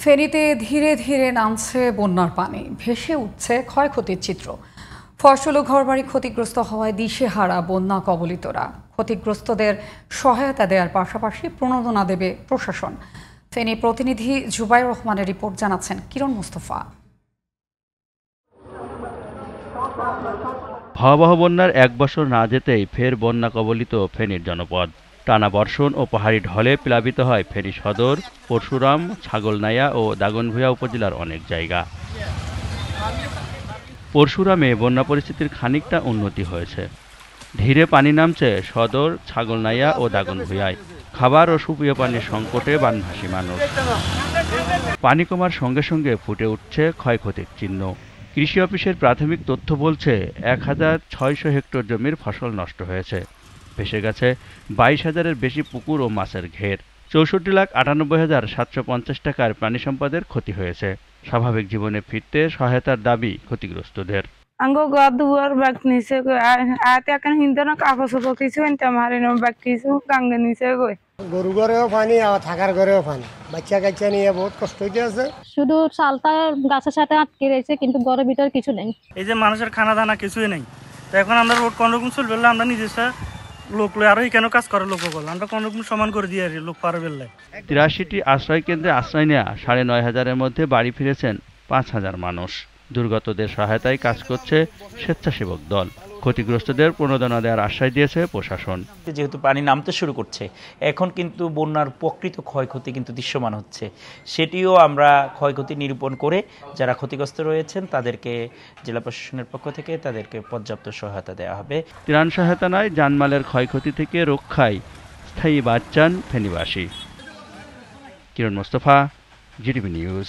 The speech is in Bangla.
ফেনীতে ধীরে ধীরে নামছে বন্যার পানি, ভেসে উঠছে ক্ষয়ক্ষতির চিত্র। ফসল ও ঘরবাড়ি ক্ষতিগ্রস্ত হওয়ায় দিশেহারা বন্যা কবলিতরা। ক্ষতিগ্রস্তদের সহায়তা দেওয়ার পাশাপাশি প্রণোদনা দেবে প্রশাসন। ফেনী প্রতিনিধি জুবাইর রহমানের রিপোর্ট জানাচ্ছেন কিরণ মুস্তফা। ভয়াবহ বন্যার এক বছর না যেতেই ফের বন্যা কবলিত ফেনীর জনপদ। টানা বর্ষণ ও পাহাড়ি ঢলে প্লাবিত হয় ফেনী সদর, পরশুরাম, ছাগলনাইয়া ও দাগনভূঞা উপজেলার অনেক জায়গা। পরশুরামে বন্যা পরিস্থিতির খানিকটা উন্নতি হয়েছে। ধীরে পানি নামছে সদর, ছাগলনাইয়া ও দাগনভূঞায়। খাবার ও সুপেয় পানির সংকটে বানভাসী মানুষ। পানি কমার সঙ্গে সঙ্গে ফুটে উঠছে ক্ষয়ক্ষতির চিহ্ন। কৃষি অফিসের প্রাথমিক তথ্য বলছে ১,৬০০ হেক্টর জমির ফসল নষ্ট হয়েছে। ভেসে গেছে ২২,০০০-এর বেশি পুকুর ও মাছের ঘের। ৬৪,৯৮,৭৫০ টাকার প্রাণী সম্পদের ক্ষতি হয়েছে। স্বাভাবিক জীবনে ফিরতে সহায়তার দাবি ক্ষতিগ্রস্তদের। আঙ্গো ঘর দুয়ার ব্যাগ নিছে আতে এখন হিন্দনা কাগজ কিছু এনতে মারি না ব্যাগ কিছু গাঙ্গে নিছে গই গরু ঘরেও পানি আর থাকার ঘরেও পানি, বাচ্চা কাচ্চা নিয়ে বহুত কষ্ট হইতে আছে। শুধু চালটা গাছের সাথে আটকে রয়েছে, কিন্তু ঘরের ভিতর কিছু নেই। এই যে মানুষের খানা দানা কিছুই নেই, তো এখন আমরা রোড কোন রকম চলবে, আমরা নিজস্ব লোক আরো কেন কাজ করে লোক বল আমরা কোন রকম সমান করে দিয়ে লোক পার বেললে। ৮৩টি আশ্রয় কেন্দ্রে আশ্রয় নেওয়া ৯,৫০০-এর মধ্যে বাড়ি ফিরেছেন ৫,০০০ মানুষ। দুর্গতদের সহায়তায় কাজ করছে স্বেচ্ছাসেবক দল। ক্ষতিগ্রস্তদের প্রণোদনা দেওয়ার আশ্বাস দিয়েছে প্রশাসন। যেহেতু পানি নামতে শুরু করছে, এখন কিন্তু বন্যার প্রকৃত ক্ষয়ক্ষতি কিন্তু দৃশ্যমান হচ্ছে। সেটিও আমরা ক্ষয়ক্ষতি নিরূপণ করে যারা ক্ষতিগ্রস্ত রয়েছেন তাদেরকে জেলা প্রশাসনের পক্ষ থেকে তাদেরকে পর্যাপ্ত সহায়তা দেওয়া হবে। ত্রাণ সহায়তা নয়, জানমালের ক্ষয়ক্ষতি থেকে রক্ষায় স্থায়ী বাঁধ চান ফেনীবাসী। কিরণ মুস্তফা, জিটিভি নিউজ।